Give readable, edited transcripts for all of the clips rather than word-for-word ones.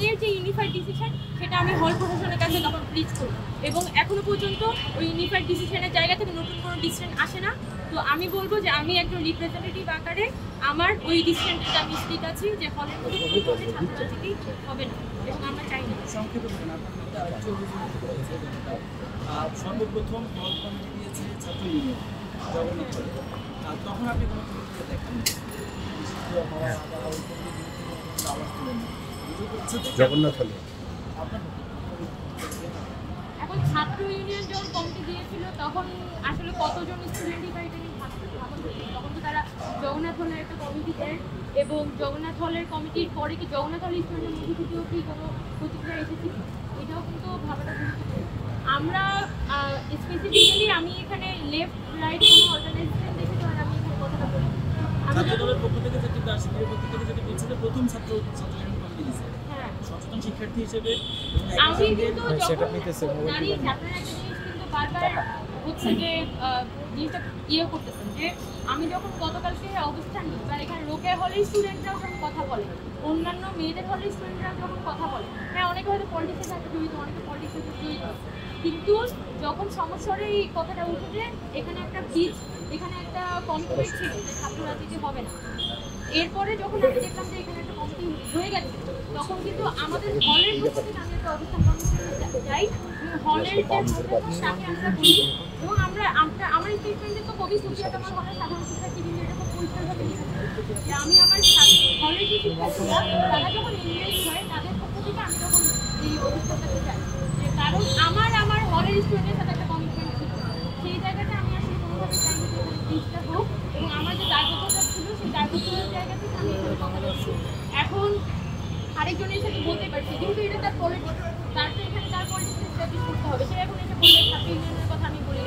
আমাদের যে unified decision সেটা আমি হল প্রশাসনের কাছে তখন প্লিজ করি, এবং এখনো পর্যন্ত ওই ইউনিফাইড ডিসিশনের জায়গা থেকে নতুন কোনো ডিসিশন আসে না। তো আমি বলবো যে আমি একজন রিপ্রেজেন্টেটিভ আকারে আমার ওই ডিসিশনটা আমি স্থির আছি যে হলের মধ্যে ছাত্র রাজনীতি হবে না, এবং আমরা চাই না। সর্বপ্রথম হল কমিটি দিয়েছে ছাত্র ইউনিয়ন জগন্নাথ হলে, তখন আপনি কোনো প্রতিক্রিয়া দেখেন জগন্নাথ হলে? এখন ছাত্র ইউনিয়ন যখন কমিটি দিয়েছিল তখন আসলে কতজন স্টুডেন্টই বা এটা নিয়ে ভাবতে তখন তো তারা জগন্নাথ হলের একটা কমিটি দেয়, এবং জগন্নাথ হলের কমিটির পরে কি জগন্নাথ হলের স্টুডেন্টের মধ্যে থেকেও কি কোনো প্রতিক্রিয়া এসেছে, এটাও কিন্তু ভাবাটা গুরুত্বপূর্ণ। আমরা স্পেসিফিক্যালি আমি এখানে লেফট রাইট কোনো অর্গানাইজেশন দেখে তো আমি এখানে কথাটা বলি। ছাত্রদলের পক্ষ থেকে যেটা দার্শনিকের পক্ষ থেকে যেটা বলছে যে প্রথম ছাত্র ইউনিয়ন কমিটি দিয়েছে সচেতন শিক্ষার্থী হিসেবে আমি কিন্তু দাঁড়িয়ে আপনারা একটা জিনিস কিন্তু বারবার হচ্ছে যে জিনিসটা ইয়ে করতেছেন যে আমি যখন গতকালকে অবস্থান নিই বা এখানে রোকেয়া হলের স্টুডেন্টরাও যখন কথা বলে, অন্যান্য মেয়েদের হলের স্টুডেন্টরাও যখন কথা বলে, হ্যাঁ অনেকে হয়তো পলিটিক্সের সাথে জড়িত, অনেকে পলিটিক্সের সাথে জড়িত, কিন্তু যখন সমস্যারে এই কথাটা উঠেছে এখানে একটা বীজ, এখানে একটা কমিটমেন্ট ছিল যে ছাত্র রাজনীতি হবে না, এরপরে যখন আমি দেখলাম যে এখানে একটা কমিটি হয়ে গেছে তখন কিন্তু আমাদের হলের পক্ষ থেকে আমি একটা অবস্থান কর্মসূচিতে যাই, হলের যে প্রফেসর তাকে আমরা বলি, এবং আমার স্টেটমেন্টে তো কবি সুফিয়াত আমার হলের সাধারণ শিক্ষার্থীবৃন্দ এটা খুব পরিষ্কারভাবে লিখেছে যে আমি আমার হলের যে শিক্ষার্থীরা তারা যখন এনগেজ হয় তাদের পক্ষ থেকে আমি তখন এই অভিজ্ঞতাতে যাই, যে কারণ আমার হলের স্টুডেন্টের সাথে একটা কমিটমেন্ট ছিল, সেই জায়গাটা আমি আসলে কোনোভাবে চাইনি যে এখানে জিনিসটা হোক, এবং আমার যে দায়বদ্ধতা ছিল সেই দায়বদ্ধতার জায়গা থেকে আমি এখানে কথা বলছি। এখন আরেকজনের সাথে বলতে পারছি যেহেতু এটা তার পলিটিক্স, তার তো এখানে তার পলিটিক্স এস্টাবলিশ করতে হবে, সে এখন এসে বললে ছাত্র ইউনিয়নের কথা আমি বলি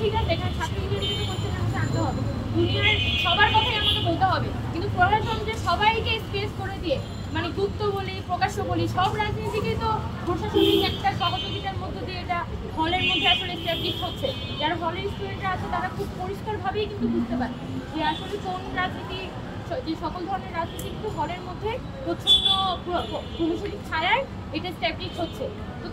ঠিক আছে, এখানে ছাত্র ইউনিয়নকে কোশ্চেনের মধ্যে আনতে হবে, দুনিয়ার সবার কথাই আমাকে বলতে হবে, কিন্তু প্রশাসন যে সবাইকে স্পেস করে দিয়ে মানে গুপ্ত বলি প্রকাশ্য বলি সব রাজনীতিকেই তো প্রশাসনিক একটা সহযোগিতার মধ্য দিয়ে এটা হলের মধ্যে আসলে এস্টাবলিশ হচ্ছে, যারা হলের স্টুডেন্টরা আছে তারা খুব পরিষ্কারভাবেই কিন্তু বুঝতে পারে যে আসলে কোন রাজনীতি, যে সকল ধরনের রাজনীতি কিন্তু হলের মধ্যে প্রচ্ছন্ন প্রশাসনিক ছায়ায় এটা স্ট্যাবলিশ হচ্ছে। তো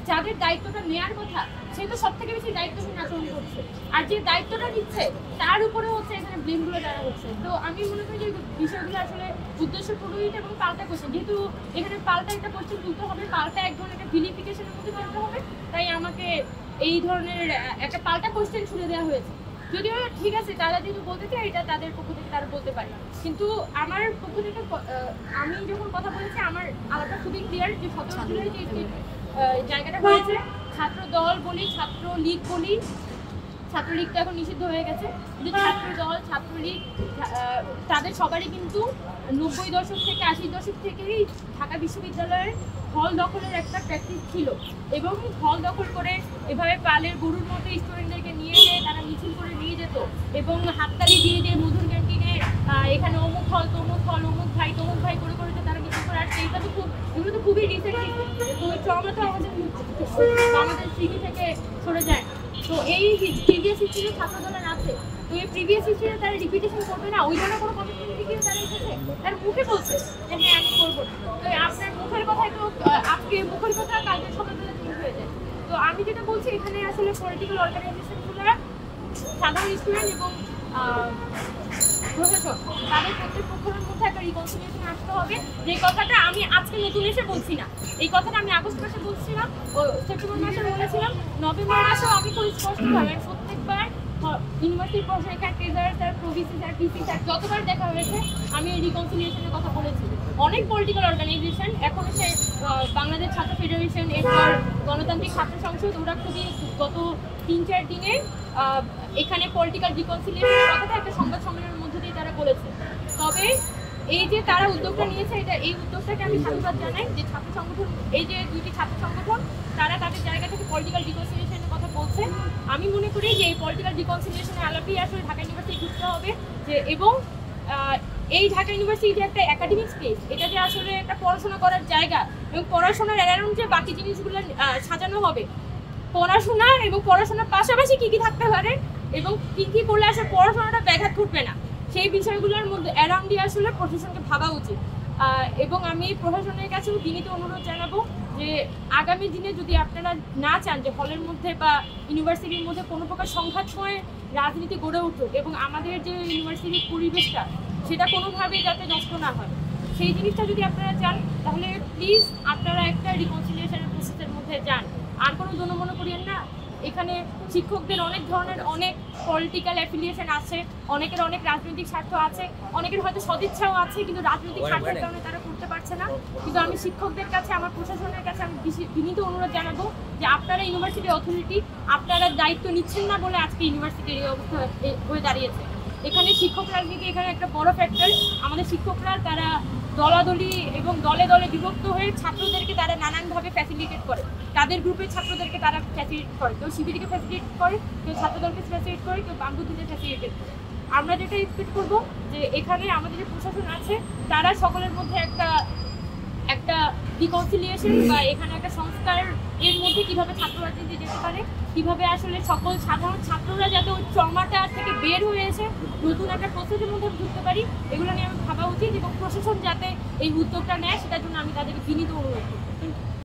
যাদের দায়িত্বটা নেওয়ার কথা সে তো সব থেকে বেশি দায়িত্বহীন আচরণ করছে, আর যে দায়িত্বটা নিচ্ছে তার উপরে হচ্ছে এখানে ব্লেমগুলো দেওয়া হচ্ছে। তো আমি মনে করি যে বিষয়গুলো আসলে উদ্দেশ্য প্রণোদিত এবং পাল্টা কোশ্চেন, যেহেতু এখানে পাল্টা একটা কোশ্চেন তুলতে হবে, পাল্টা এক ধরনের একটা ভিলিফিকেশনের মধ্যে ফেলতে হবে, তাই আমাকে এই ধরনের একটা পাল্টা কোশ্চেন ছুড়ে দেওয়া হয়েছে। যদিও ঠিক আছে তারা যেহেতু বলতে চায় এটা তাদের পক্ষ থেকে তারা বলতে পারে, কিন্তু আমার পক্ষ থেকে আমি যখন কথা বলেছি আমার আলাদা খুবই ক্লিয়ার যে 17 জুলাই যে জায়গাটা হয়েছে ছাত্র দল বলি ছাত্র লীগ বলি, ছাত্রলীগ তো এখন নিষিদ্ধ হয়ে গেছে, কিন্তু ছাত্র দল ছাত্রলীগ তাদের সবারই কিন্তু 90 দশক থেকে 80 দশক থেকেই ঢাকা বিশ্ববিদ্যালয়ের হল দখলের একটা প্র্যাকটিস ছিল, এবং হল দখল করে এভাবে পালের গরুর মতো স্টুডেন্টদেরকে নিয়ে যেয়ে তারা মিছিল করে নিয়ে যেত, এবং হাততালি দিয়ে দিয়ে মধুর ক্যান্টিনে এখানে অমুক হল তমুক হল অমুক ভাই করে করে তারা মিছিল করে আসছে। এটা তো এগুলো তো খুবই রিসেন্টলি, তো ওই ট্রমা তো আমাদের স্মৃতি থেকে সরে যায়। তো এই প্রিভিয়াস হিস্ট্রিতে ছাত্র দলের আছে, তো এই প্রিভিয়াস হিস্ট্রিতে তারা রিপিটেশন করবে না, ওই জন্য কোনো কমিটমেন্ট থেকে তারা এসেছে, তার মুখে বলছে যে হ্যাঁ আমি করবো না। তো আপনার মুখের কথায় তো আজকে মুখের কথা কালকে সকালবেলা চেঞ্জ হয়ে যায়। তো আমি যেটা বলছি এখানে আসলে পলিটিক্যাল অর্গানাইজেশনগুলো সাধারণ স্টুডেন্ট এবং প্রশাসন তাদের প্রত্যেক পক্ষের মধ্যে একটা রিকনসিলিয়েশন আসতে হবে, যে কথাটা আমি আজকে নতুন এসে বলছি না, এই কথাটা আমি আগস্ট মাসে বলছিলাম, সেপ্টেম্বর মাসে বলেছিলাম, নভেম্বর মাসেও আমি খুব স্পষ্টভাবে প্রত্যেকবার ইউনিভার্সিটির প্রশাসনিক ট্রেজারার স্যার প্রভিসি স্যার পিসি স্যার যতবার দেখা হয়েছে আমি এই রিকনসিলিয়েশনের কথা বলেছি। অনেক পলিটিক্যাল অর্গানাইজেশন এখন সে বাংলাদেশ ছাত্র ফেডারেশন, এরপর গণতান্ত্রিক ছাত্র সংসদ, ওরা খুবই গত 3-4 দিনে এখানে পলিটিক্যাল রিকনসিলিয়েশনের কথাটা একটা সংবাদ সম্মেলনের মধ্য দিয়ে তারা বলেছে। তবে এই যে তারা উদ্যোগটা নিয়েছে এই উদ্যোগটাকে আমি সাধুবাদ জানাই, যে ছাত্র সংগঠন এই যে 2টি ছাত্র সংগঠন তারা তাদের জায়গা থেকে পলিটিক্যাল রিকনসিলিয়েশনের কথা বলছে। আমি মনে করি যে এই পলিটিক্যাল রিকনসিলিয়েশনের আলাপেই আসলে ঢাকা ইউনিভার্সিটি ঢুকতে হবে, যে এবং এই ঢাকা ইউনিভার্সিটি যে একটা একাডেমিক স্পেস, এটা যে আসলে একটা পড়াশোনা করার জায়গা, এবং পড়াশোনার অ্যারাউন্ড যে বাকি জিনিসগুলো সাজানো হবে, পড়াশোনা এবং পড়াশোনার পাশাপাশি কী কী থাকতে পারে এবং কী কী করলে আসলে পড়াশোনাটা ব্যাঘাত ঘটবে না, সেই বিষয়গুলোর মধ্যে অ্যারাউন্ডই আসলে প্রশাসনকে ভাবা উচিত। এবং আমি প্রশাসনের কাছেও বিনীত অনুরোধ জানাবো যে আগামী দিনে যদি আপনারা না চান যে হলের মধ্যে বা ইউনিভার্সিটির মধ্যে কোনো প্রকার সংঘাতময় রাজনীতি গড়ে উঠুক এবং আমাদের যে ইউনিভার্সিটির পরিবেশটা সেটা কোনোভাবেই যাতে নষ্ট না হয়, সেই জিনিসটা যদি আপনারা চান তাহলে প্লিজ আপনারা একটা রিকনসিলিয়েশনের প্রসেসের মধ্যে যান। আর কোনো দোনমনো করিয়েন না। এখানে শিক্ষকদের অনেক ধরনের অনেক পলিটিক্যাল অ্যাফিলিয়েশন আছে, অনেকের অনেক রাজনৈতিক স্বার্থ আছে, অনেকের হয়তো সদিচ্ছাও আছে কিন্তু রাজনৈতিক স্বার্থের কারণে তারা করতে পারছে না। কিন্তু আমি শিক্ষকদের কাছে, আমার প্রশাসনের কাছে আমি বিনীত অনুরোধ জানাবো যে আপনারা ইউনিভার্সিটি অথরিটি, আপনারা দায়িত্ব নিচ্ছেন না বলে আজকে ইউনিভার্সিটির এই অবস্থা হয়ে দাঁড়িয়েছে। এখানে শিক্ষক রাজনীতি এখানে একটা বড় ফ্যাক্টর। আমাদের শিক্ষকরা তারা দলাদলি এবং দলে দলে বিভক্ত হয়ে ছাত্রদেরকে তারা নানানভাবে ফ্যাসিলিটেট করে, তাদের গ্রুপের ছাত্রদেরকে তারা ফ্যাসিলিটেট করে, কেউ শিবিরকে ফ্যাসিলিটেট করে, কেউ ছাত্রদলকে ফ্যাসিলিটেট করে, কেউ বামপন্থীদের ফ্যাসিলিটেট করে। আমরা যেটা এক্সপেক্ট করবো যে এখানে আমাদের যে প্রশাসন আছে তারা সকলের মধ্যে একটা রিকনসিলিয়েশন বা এখানে একটা সংস্কার এর মধ্যে কিভাবে ছাত্র রাজনীতি যেতে পারে, কিভাবে আসলে সকল সাধারণ ছাত্ররা যাতে ওই ট্রমাটা থেকে বের হয়ে এসে নতুন একটা প্রসেসের মধ্যে ঢুকতে পারি, এগুলো নিয়ে আমি ভাবা উচিত এবং প্রশাসন যাতে এই উদ্যোগটা নেয় সেটার জন্য আমি তাদেরকে বিনীত অনুরোধ করি।